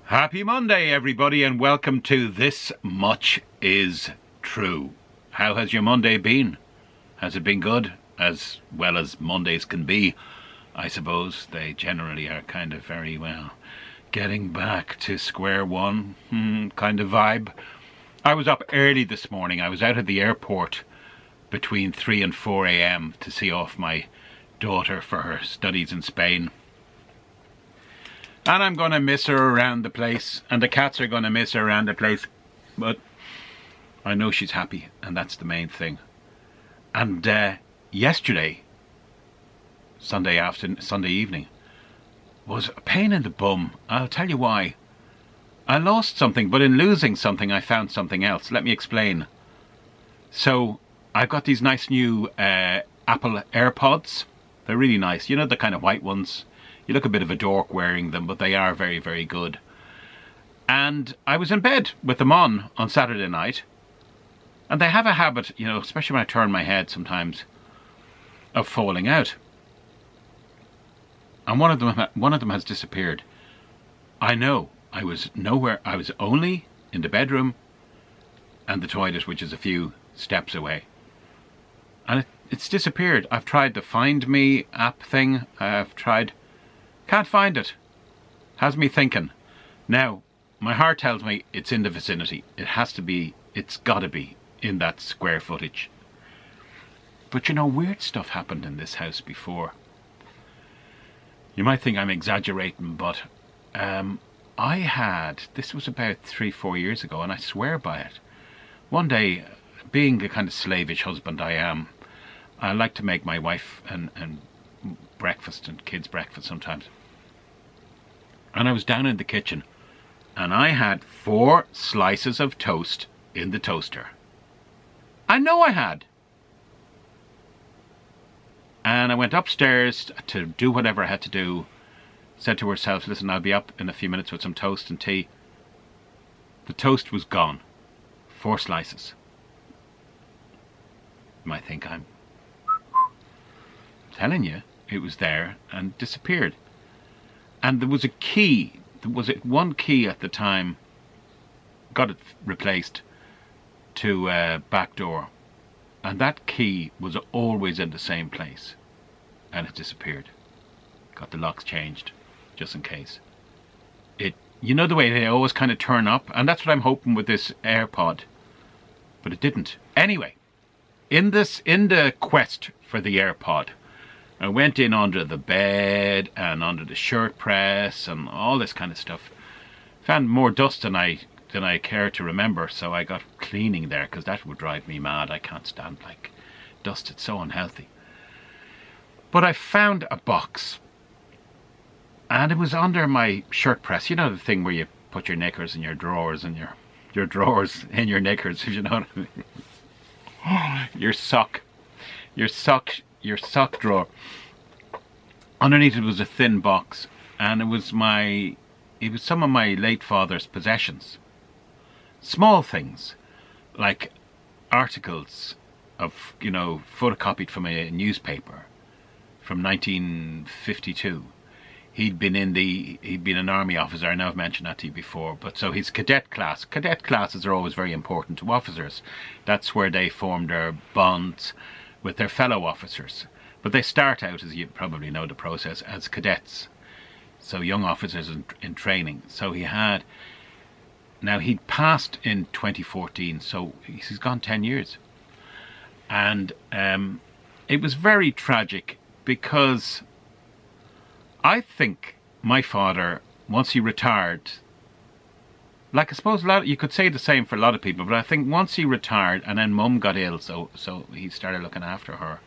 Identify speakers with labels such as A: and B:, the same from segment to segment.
A: Happy Monday, everybody, and welcome to This Much Is True. How has your Monday been? Has it been good? As well as Mondays can be, I suppose. They generally are kind of very, well, getting back to square one kind of vibe. I was up early this morning. I was out at the airport between 3 and 4 a.m. to see off my daughter for her studies in Spain. And I'm going to miss her around the place, and the cats are going to miss her around the place. But I know she's happy, and that's the main thing. And yesterday, Sunday evening, was a pain in the bum. I'll tell you why. I lost something, but in losing something, I found something else. Let me explain. So, I've got these nice new Apple AirPods. They're really nice. You know, the kind of white ones. You look a bit of a dork wearing them, but they are very, very good. And I was in bed with them on Saturday night. And they have a habit, you know, especially when I turn my head sometimes, of falling out. And one of them has disappeared. I know. I was nowhere. I was only in the bedroom and the toilet, which is a few steps away. And it's disappeared. I've tried the Find Me app thing. I've tried... Can't find it. Has me thinking. Now, my heart tells me it's in the vicinity. It has to be, it's got to be in that square footage. But you know, weird stuff happened in this house before. You might think I'm exaggerating, but this was about 3-4 years ago, and I swear by it. One day, being the kind of slavish husband I am, I like to make my wife and breakfast and kids breakfast sometimes. And I was down in the kitchen and I had 4 slices of toast in the toaster. I know I had. And I went upstairs to do whatever I had to do. Said to herself, listen, I'll be up in a few minutes with some toast and tea. The toast was gone. 4 slices. You might think I'm telling you. It was there and disappeared. And there was a key. There was one key at the time. Got it replaced to back door. And that key was always in the same place. And it disappeared. Got the locks changed, just in case. You know the way they always kind of turn up? And that's what I'm hoping with this AirPod. But it didn't. Anyway, in the quest for the AirPod, I went in under the bed and under the shirt press and all this kind of stuff. Found more dust than I care to remember, so I got cleaning there because that would drive me mad. I can't stand like dust. It's so unhealthy. But I found a box, and it was under my shirt press. You know the thing where you put your knickers in your drawers and your drawers in your knickers, if you know what I mean. Your sock drawer. Underneath it was a thin box, and it was some of my late father's possessions. Small things, like articles of, you know, photocopied from a newspaper from 1952. He'd been an army officer. I know I've mentioned that to you before, but so his cadet classes are always very important to officers. That's where they form their bonds with their fellow officers. But they start out, as you probably know the process, as cadets. So young officers in training. So he'd passed in 2014, so he's gone 10 years. And it was very tragic because I think my father, once he retired, like I suppose you could say the same for a lot of people, but I think once he retired and then Mum got ill, so he started looking after her.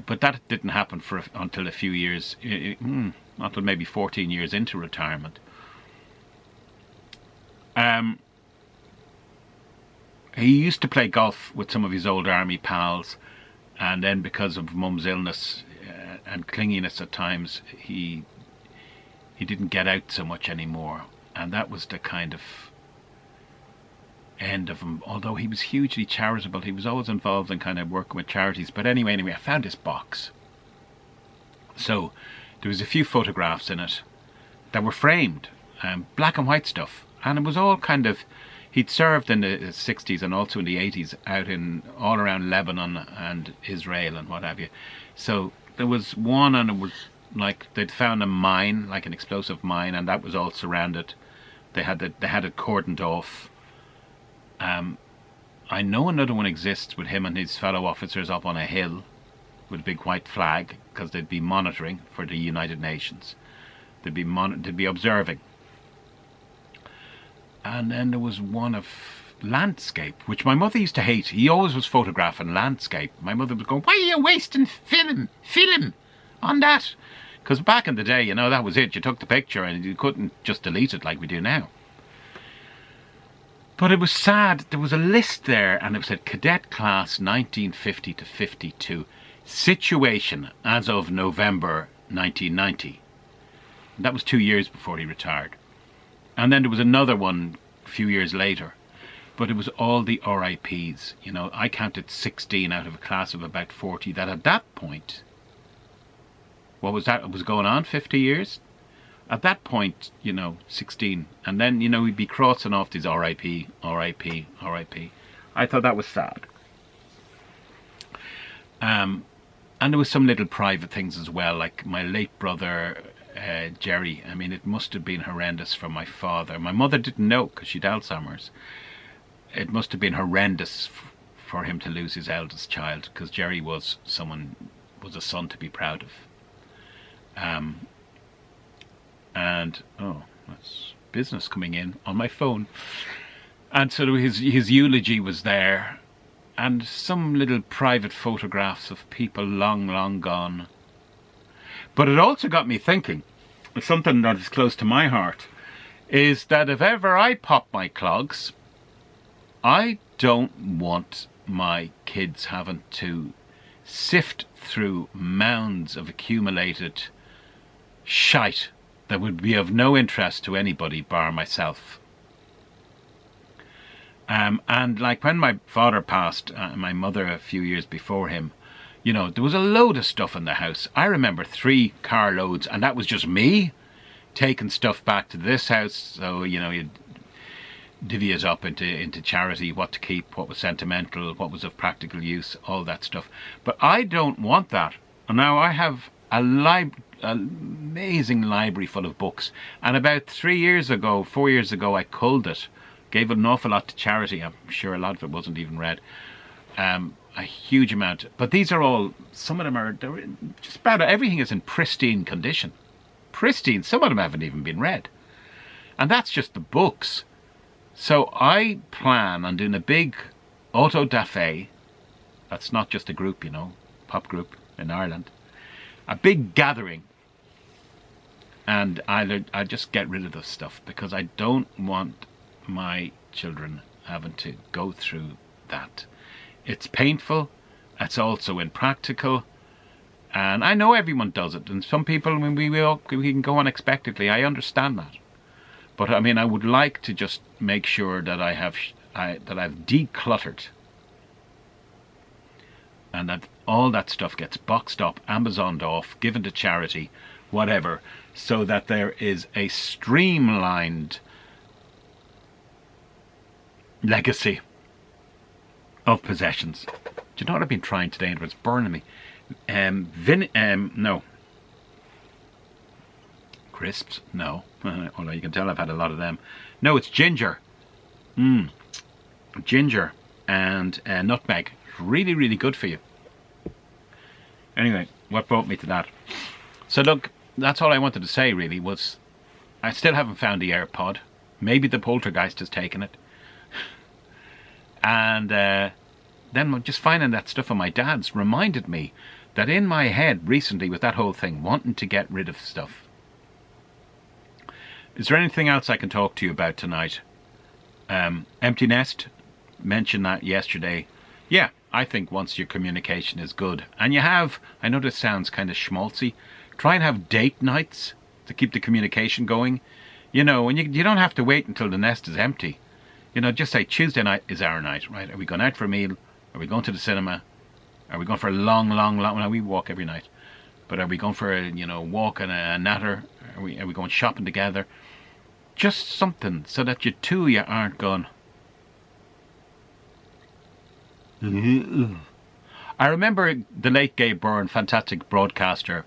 A: But that didn't happen until a few years, until maybe 14 years into retirement. He used to play golf with some of his old army pals, and then because of Mum's illness and clinginess at times, he didn't get out so much anymore. And that was the kind of end of him. Although he was hugely charitable, he was always involved in kind of working with charities. But anyway, I found this box. So there was a few photographs in it that were framed, black and white stuff. And it was all kind of, he'd served in the 60s and also in the 80s out in all around Lebanon and Israel and what have you. So there was one, and it was like they'd found a mine, like an explosive mine, and that was all surrounded. They had it cordoned off. I know another one exists with him and his fellow officers up on a hill with a big white flag, because they'd be monitoring for the United Nations. They'd be observing. And then there was one of landscape, which my mother used to hate. He always was photographing landscape. My mother was going, "Why are you wasting film on that?" Because back in the day, you know, that was it. You took the picture and you couldn't just delete it like we do now. But it was sad. There was a list there, and it said Cadet Class 1950 to 52. Situation as of November 1990. That was 2 years before he retired. And then there was another one a few years later. But it was all the RIPs. You know, I counted 16 out of a class of about 40 that at that point, what was that? It was going on 50 years? At that point, you know, 16. And then, you know, we'd be crossing off these RIP, RIP, RIP. I thought that was sad. And there was some little private things as well, like my late brother, Jerry. I mean, it must have been horrendous for my father. My mother didn't know because she'd Alzheimer's. It must have been horrendous for him to lose his eldest child, because Jerry was a son to be proud of. And oh, that's business coming in on my phone. And so his eulogy was there, and some little private photographs of people long, long gone. But it also got me thinking, something that is close to my heart, is that if ever I pop my clogs, I don't want my kids having to sift through mounds of accumulated shite that would be of no interest to anybody bar myself. And like when my father passed, my mother a few years before him, you know, there was a load of stuff in the house. I remember 3 carloads, and that was just me taking stuff back to this house. So, you know, you'd divvy it up into charity, what to keep, what was sentimental, what was of practical use, all that stuff. But I don't want that. And now I have an amazing library full of books. And about 4 years ago, I culled it. Gave it an awful lot to charity. I'm sure a lot of it wasn't even read. A huge amount. But these are all, some of them are, just about everything is in pristine condition. Pristine. Some of them haven't even been read. And that's just the books. So I plan on doing a big auto-da-fe. That's not just a group, you know, pop group in Ireland. A big gathering. And I just get rid of this stuff, because I don't want my children having to go through that. It's painful. It's also impractical. And I know everyone does it. And some people, when we can go unexpectedly. I understand that. But I mean, I would like to just make sure that I've decluttered, and that all that stuff gets boxed up, Amazoned off, given to charity, whatever, so that there is a streamlined legacy of possessions. Do you know what I've been trying today, and it's burning me? No. Crisps? No. Although you can tell I've had a lot of them. No, it's ginger. Ginger and nutmeg. Really, really good for you. Anyway, what brought me to that? So look, that's all I wanted to say really, was I still haven't found the AirPod. Maybe the poltergeist has taken it. And then just finding that stuff on my dad's reminded me that in my head recently, with that whole thing, wanting to get rid of stuff. Is there anything else I can talk to you about tonight? Empty nest, mentioned that yesterday. Yeah, I think once your communication is good, and you have, I know this sounds kind of schmaltzy, try and have date nights to keep the communication going. You know, and you don't have to wait until the nest is empty. You know, just say Tuesday night is our night, right? Are we going out for a meal? Are we going to the cinema? Are we going for a long, well, we walk every night. But are we going for a, you know, walk and a natter? Are we going shopping together? Just something so that you aren't going. I remember the late Gabe Byrne, fantastic broadcaster.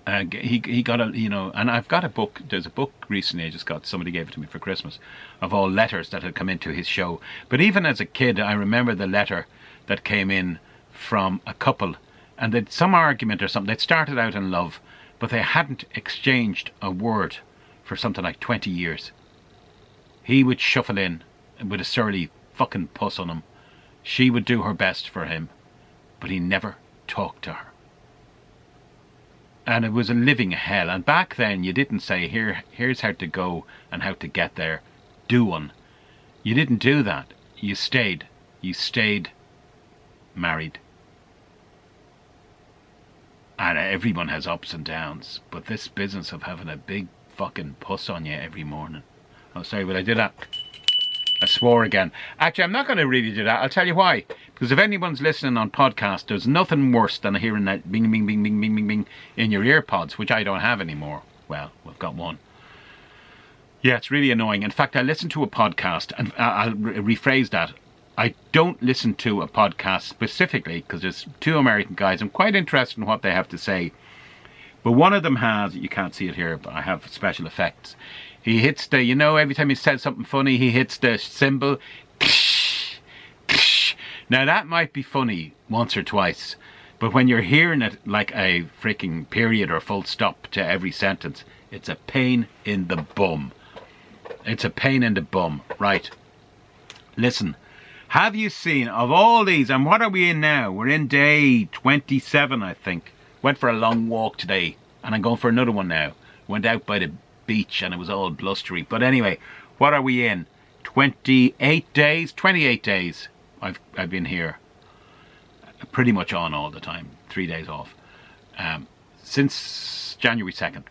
A: He got a, and I've got a book. There's a book recently I just got. Somebody gave it to me for Christmas, of all letters that had come into his show. But even as a kid, I remember the letter that came in from a couple, and they'd some argument or something. They'd started out in love, but they hadn't exchanged a word for something like 20 years. He would shuffle in with a surly fucking puss on him. She would do her best for him, but he never talked to her. And it was a living hell. And back then you didn't say, here's how to go and how to get there. Do one. You didn't do that. You stayed. You stayed married. And everyone has ups and downs. But this business of having a big fucking puss on you every morning. Oh, sorry, but I did that. I swore again. Actually, I'm not going to really do that. I'll tell you why. Because if anyone's listening on podcast, there's nothing worse than hearing that bing, bing, bing, bing, bing, bing, bing in your ear pods, which I don't have anymore. Well, we've got one. Yeah, it's really annoying. In fact, I listened to a podcast, and I'll rephrase that. I don't listen to a podcast specifically because there's two American guys. I'm quite interested in what they have to say. But one of them has, you can't see it here, but I have special effects. He hits the, every time he says something funny, he hits the symbol. Now that might be funny once or twice, but when you're hearing it like a freaking period or full stop to every sentence, it's a pain in the bum. It's a pain in the bum. Right. Listen, have you seen, of all these, and what are we in now? We're in day 27, I think. Went for a long walk today, and I'm going for another one now. Went out by the beach and it was all blustery. But anyway, what are we in? 28 days? 28 days I've been here. Pretty much on all the time. 3 days off. Since January 2nd.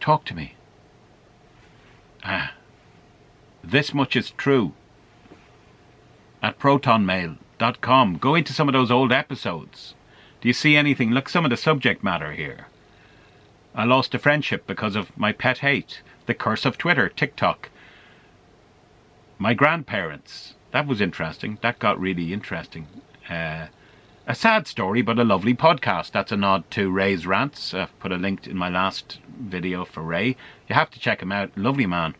A: Talk to me. This much is true. At protonmail.com. Go into some of those old episodes. Do you see anything? Look, some of the subject matter here. I lost a friendship because of my pet hate. The curse of Twitter, TikTok. My grandparents. That was interesting. That got really interesting. A sad story, but a lovely podcast. That's a nod to Ray's rants. I've put a link in my last video for Ray. You have to check him out. Lovely man.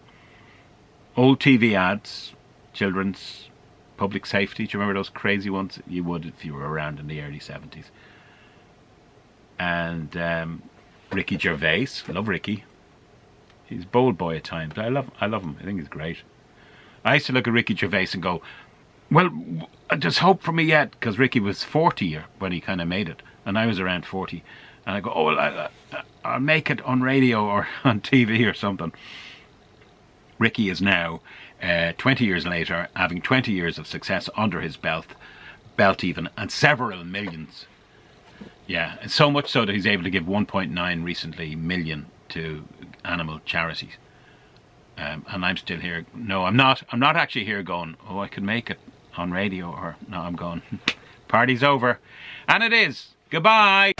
A: Old TV ads. Children's. Public safety. Do you remember those crazy ones? You would if you were around in the early 70s. And Ricky Gervais. Love Ricky. He's a bold boy at times, but I love him. I think he's great. I used to look at Ricky Gervais and go, well, there's hope for me yet, because Ricky was 40 when he kind of made it, and I was around 40. And I go, oh, well, I'll make it on radio or on TV or something. Ricky is now, 20 years later, having 20 years of success under his belt even, and several millions. Yeah, so much so that he's able to give 1.9 recently million to animal charities. And I'm still here. No, I'm not. I'm not actually here going, oh, I could make it on radio. Or no, I'm going, party's over. And it is. Goodbye.